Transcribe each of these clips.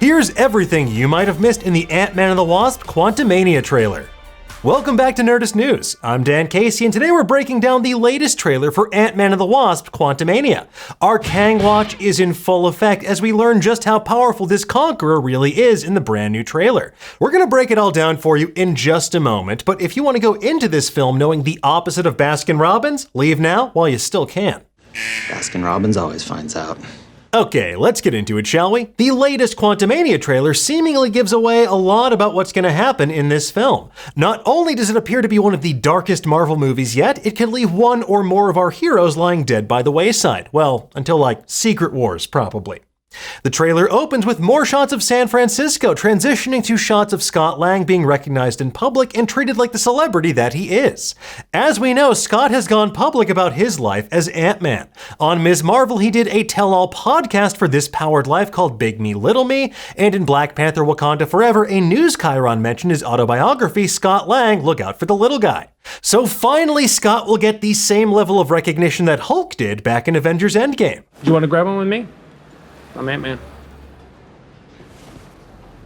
Here's everything you might have missed in the Ant-Man and the Wasp Quantumania trailer. Welcome back to Nerdist News. I'm Dan Casey, and today we're breaking down the latest trailer for Ant-Man and the Wasp Quantumania. Our Kang Watch is in full effect as we learn just how powerful this Conqueror really is in the brand new trailer. We're gonna break it all down for you in just a moment, but if you want to go into this film knowing the opposite of Baskin-Robbins, leave now while you still can. Baskin-Robbins always finds out. Okay, let's get into it, shall we? The latest Quantumania trailer seemingly gives away a lot about what's going to happen in this film. Not only does it appear to be one of the darkest Marvel movies yet, it could leave one or more of our heroes lying dead by the wayside. Well, until like Secret Wars, probably. The trailer opens with more shots of San Francisco, transitioning to shots of Scott Lang being recognized in public and treated like the celebrity that he is. As we know, Scott has gone public about his life as Ant-Man. On Ms. Marvel, he did a tell-all podcast for This Powered Life called Big Me, Little Me, and in Black Panther Wakanda Forever, a news chyron mentioned his autobiography, Scott Lang, Look Out for the Little Guy. So finally, Scott will get the same level of recognition that Hulk did back in Avengers Endgame. You want to grab one with me? I'm Ant-Man.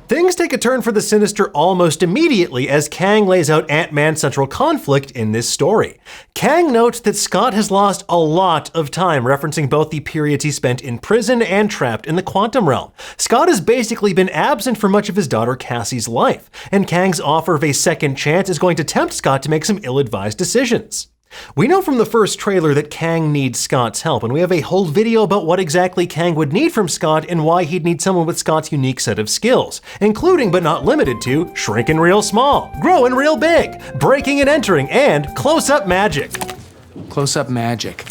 Things take a turn for the sinister almost immediately as Kang lays out Ant-Man's central conflict in this story. Kang notes that Scott has lost a lot of time, referencing both the periods he spent in prison and trapped in the quantum realm. Scott has basically been absent for much of his daughter Cassie's life, and Kang's offer of a second chance is going to tempt Scott to make some ill-advised decisions. We know from the first trailer that Kang needs Scott's help, and we have a whole video about what exactly Kang would need from Scott and why he'd need someone with Scott's unique set of skills, including but not limited to shrinking real small, growing real big, breaking and entering, and close-up magic. Close-up magic.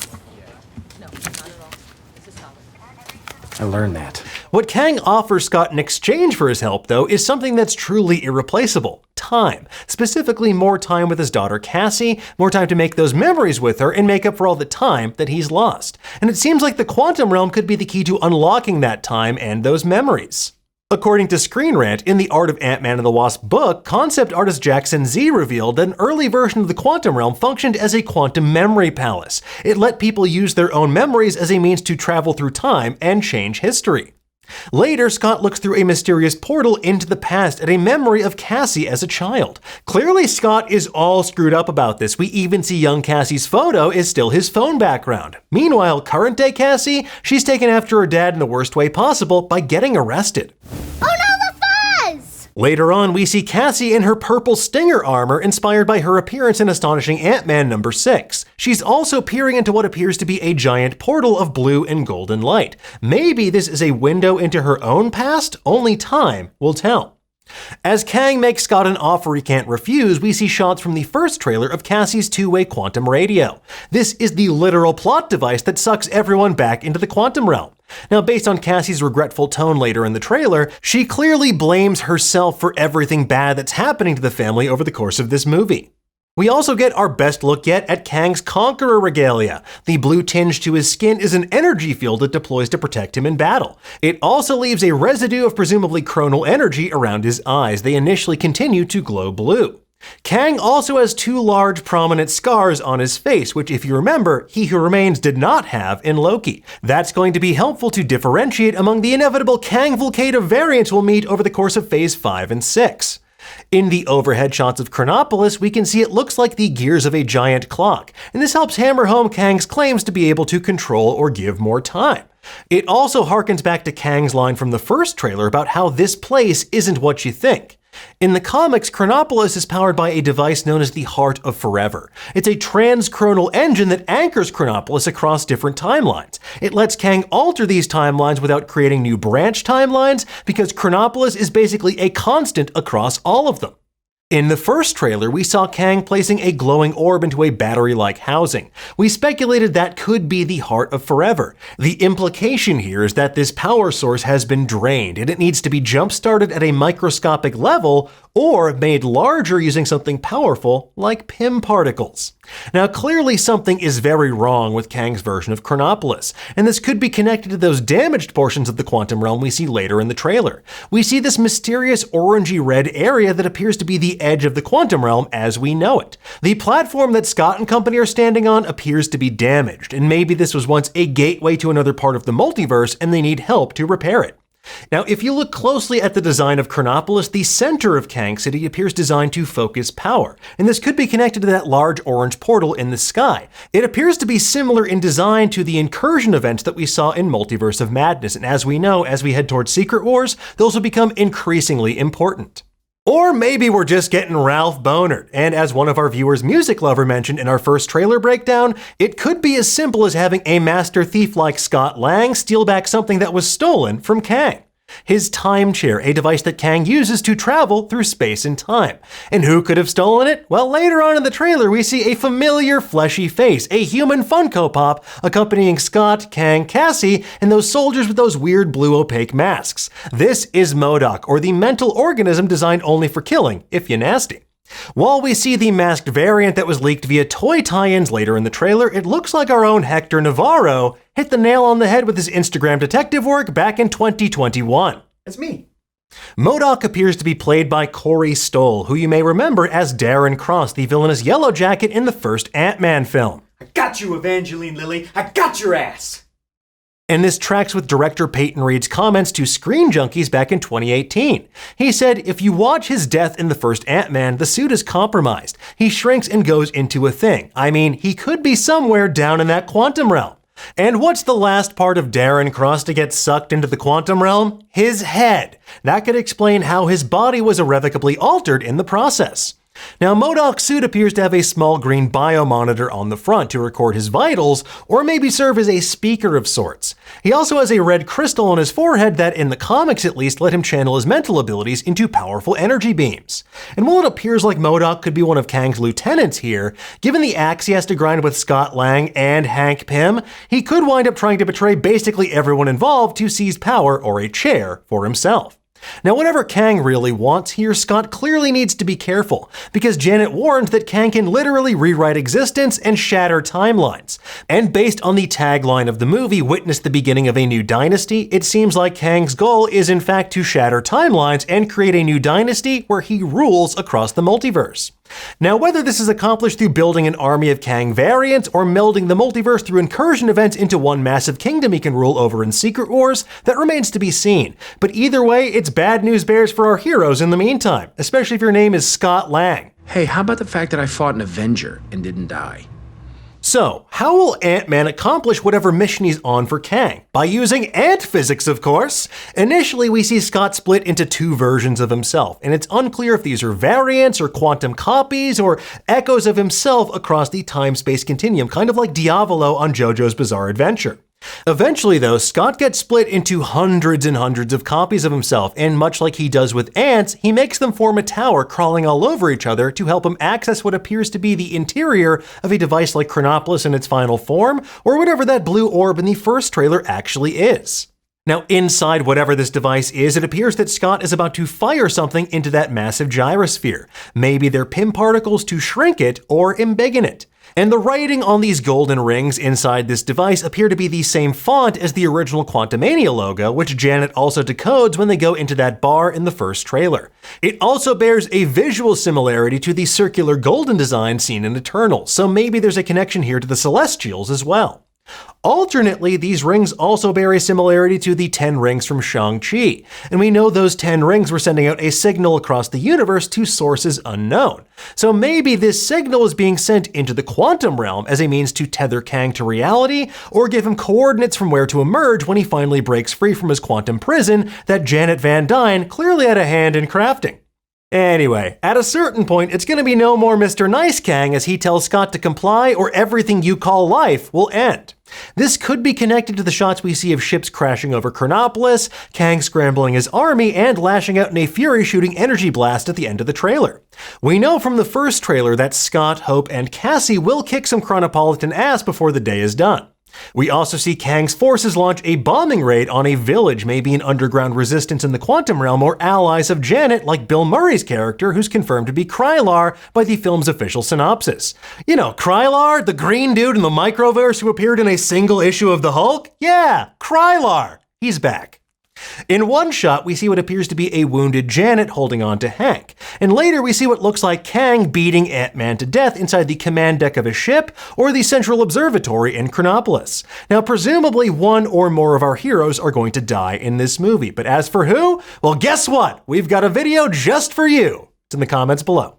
I learned that. What Kang offers Scott in exchange for his help, though, is something that's truly irreplaceable. Time. Specifically, more time with his daughter Cassie, more time to make those memories with her, and make up for all the time that he's lost. And it seems like the quantum realm could be the key to unlocking that time and those memories. According to Screen Rant, in the Art of Ant-Man and the Wasp book, concept artist Jackson Z revealed that an early version of the quantum realm functioned as a quantum memory palace. It let people use their own memories as a means to travel through time and change history. Later, Scott looks through a mysterious portal into the past at a memory of Cassie as a child. Clearly, Scott is all screwed up about this. We even see young Cassie's photo is still his phone background. Meanwhile, current-day Cassie, she's taken after her dad in the worst way possible by getting arrested. Oh no, the fuzz! Later on, we see Cassie in her purple Stinger armor, inspired by her appearance in Astonishing Ant-Man number 6. She's also peering into what appears to be a giant portal of blue and golden light. Maybe this is a window into her own past? Only time will tell. As Kang makes Scott an offer he can't refuse, we see shots from the first trailer of Cassie's two-way quantum radio. This is the literal plot device that sucks everyone back into the quantum realm. Now, based on Cassie's regretful tone later in the trailer, she clearly blames herself for everything bad that's happening to the family over the course of this movie. We also get our best look yet at Kang's Conqueror regalia. The blue tinge to his skin is an energy field that deploys to protect him in battle. It also leaves a residue of presumably chronal energy around his eyes. They initially continue to glow blue. Kang also has two large prominent scars on his face, which, if you remember, He Who Remains did not have in Loki. That's going to be helpful to differentiate among the inevitable Kang-Vulcata variants we'll meet over the course of Phase 5 and 6. In the overhead shots of Chronopolis, we can see it looks like the gears of a giant clock, and this helps hammer home Kang's claims to be able to control or give more time. It also harkens back to Kang's line from the first trailer about how this place isn't what you think. In the comics, Chronopolis is powered by a device known as the Heart of Forever. It's a transchronal engine that anchors Chronopolis across different timelines. It lets Kang alter these timelines without creating new branch timelines because Chronopolis is basically a constant across all of them. In the first trailer, we saw Kang placing a glowing orb into a battery-like housing. We speculated that could be the Heart of Forever. The implication here is that this power source has been drained and it needs to be jump-started at a microscopic level or made larger using something powerful like Pym particles. Now, clearly something is very wrong with Kang's version of Chronopolis, and this could be connected to those damaged portions of the quantum realm we see later in the trailer. We see this mysterious orangey-red area that appears to be the edge of the quantum realm as we know it. The platform that Scott and company are standing on appears to be damaged, and maybe this was once a gateway to another part of the multiverse and they need help to repair it. Now, if you look closely at the design of Chronopolis, the center of Kang City appears designed to focus power, and this could be connected to that large orange portal in the sky. It appears to be similar in design to the incursion events that we saw in Multiverse of Madness, and as we know, as we head towards Secret Wars, those will become increasingly important. Or maybe we're just getting Ralph Bonered, and as one of our viewers, Music Lover, mentioned in our first trailer breakdown, it could be as simple as having a master thief like Scott Lang steal back something that was stolen from Kang. His time chair, a device that Kang uses to travel through space and time. And who could have stolen it? Well, later on in the trailer, we see a familiar fleshy face, a human Funko Pop, accompanying Scott, Kang, Cassie, and those soldiers with those weird blue opaque masks. This is M.O.D.O.K, or the mental organism designed only for killing, if you're nasty. While we see the masked variant that was leaked via toy tie-ins later in the trailer, it looks like our own Hector Navarro hit the nail on the head with his Instagram detective work back in 2021. That's me. M.O.D.O.K appears to be played by Corey Stoll, who you may remember as Darren Cross, the villainous Yellow Jacket in the first Ant-Man film. I got you, Evangeline Lilly. I got your ass. And this tracks with director Peyton Reed's comments to Screen Junkies back in 2018. He said, if you watch his death in the first Ant-Man, the suit is compromised. He shrinks and goes into a thing. I mean, he could be somewhere down in that quantum realm. And what's the last part of Darren Cross to get sucked into the quantum realm? His head. That could explain how his body was irrevocably altered in the process. Now, M.O.D.O.K's suit appears to have a small green biomonitor on the front to record his vitals, or maybe serve as a speaker of sorts. He also has a red crystal on his forehead that, in the comics at least, let him channel his mental abilities into powerful energy beams. And while it appears like M.O.D.O.K could be one of Kang's lieutenants here, given the axe he has to grind with Scott Lang and Hank Pym, he could wind up trying to betray basically everyone involved to seize power or a chair for himself. Now, whatever Kang really wants here, Scott clearly needs to be careful, because Janet warned that Kang can literally rewrite existence and shatter timelines. And based on the tagline of the movie, Witness the Beginning of a New Dynasty, it seems like Kang's goal is in fact to shatter timelines and create a new dynasty where he rules across the multiverse. Now, whether this is accomplished through building an army of Kang variants or melding the multiverse through incursion events into one massive kingdom he can rule over in Secret Wars, that remains to be seen. But either way, it's bad news bears for our heroes in the meantime, especially if your name is Scott Lang. Hey, how about the fact that I fought an Avenger and didn't die? So, how will Ant-Man accomplish whatever mission he's on for Kang? By using ant physics, of course! Initially, we see Scott split into two versions of himself, and it's unclear if these are variants or quantum copies or echoes of himself across the time-space continuum, kind of like Diavolo on JoJo's Bizarre Adventure. Eventually, though, Scott gets split into hundreds and hundreds of copies of himself, and much like he does with ants, he makes them form a tower crawling all over each other to help him access what appears to be the interior of a device like Chronopolis in its final form, or whatever that blue orb in the first trailer actually is. Now, inside whatever this device is, it appears that Scott is about to fire something into that massive gyrosphere. Maybe they're Pym particles to shrink it or embiggen it. And the writing on these golden rings inside this device appear to be the same font as the original Quantumania logo, which Janet also decodes when they go into that bar in the first trailer. It also bears a visual similarity to the circular golden design seen in Eternal, so maybe there's a connection here to the Celestials as well. Alternately, these rings also bear a similarity to the 10 rings from Shang-Chi, and we know those 10 rings were sending out a signal across the universe to sources unknown. So maybe this signal is being sent into the quantum realm as a means to tether Kang to reality, or give him coordinates from where to emerge when he finally breaks free from his quantum prison that Janet Van Dyne clearly had a hand in crafting. Anyway, at a certain point, it's gonna be no more Mr. Nice Kang as he tells Scott to comply or everything you call life will end. This could be connected to the shots we see of ships crashing over Chronopolis, Kang scrambling his army, and lashing out in a fury shooting energy blast at the end of the trailer. We know from the first trailer that Scott, Hope, and Cassie will kick some Chronopolitan ass before the day is done. We also see Kang's forces launch a bombing raid on a village, maybe an underground resistance in the quantum realm or allies of Janet like Bill Murray's character, who's confirmed to be Krylar by the film's official synopsis. You know, Krylar, the green dude in the microverse who appeared in a single issue of the Hulk? Yeah, Krylar! He's back. In one shot, we see what appears to be a wounded Janet holding on to Hank, and later we see what looks like Kang beating Ant-Man to death inside the command deck of a ship or the central observatory in Chronopolis. Now, presumably one or more of our heroes are going to die in this movie, but as for who? Well, guess what? We've got a video just for you. It's in the comments below.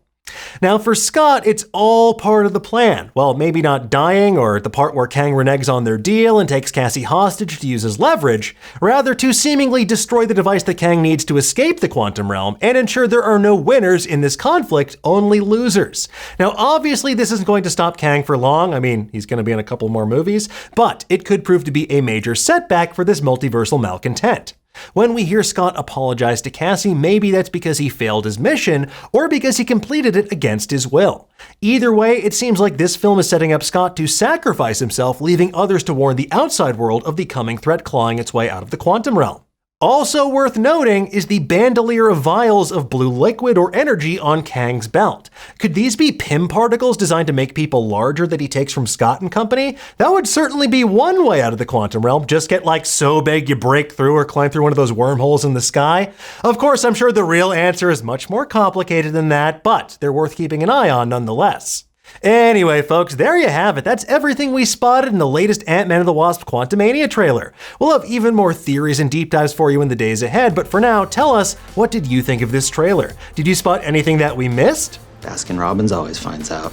Now for Scott, it's all part of the plan. Well, maybe not dying or the part where Kang reneges on their deal and takes Cassie hostage to use as leverage, rather to seemingly destroy the device that Kang needs to escape the quantum realm and ensure there are no winners in this conflict, only losers. Now obviously this isn't going to stop Kang for long. I mean, he's going to be in a couple more movies, but it could prove to be a major setback for this multiversal malcontent. When we hear Scott apologize to Cassie, maybe that's because he failed his mission or because he completed it against his will. Either way, it seems like this film is setting up Scott to sacrifice himself, leaving others to warn the outside world of the coming threat clawing its way out of the quantum realm. Also worth noting is the bandolier of vials of blue liquid or energy on Kang's belt. Could these be Pym particles designed to make people larger that he takes from Scott and company? That would certainly be one way out of the quantum realm. Just get like so big you break through or climb through one of those wormholes in the sky. Of course, I'm sure the real answer is much more complicated than that, but they're worth keeping an eye on nonetheless. Anyway, folks, there you have it. That's everything we spotted in the latest Ant-Man and the Wasp Quantumania trailer. We'll have even more theories and deep dives for you in the days ahead, but for now, tell us, what did you think of this trailer? Did you spot anything that we missed? Baskin-Robbins always finds out.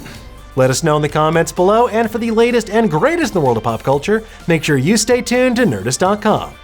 Let us know in the comments below, and for the latest and greatest in the world of pop culture, make sure you stay tuned to Nerdist.com.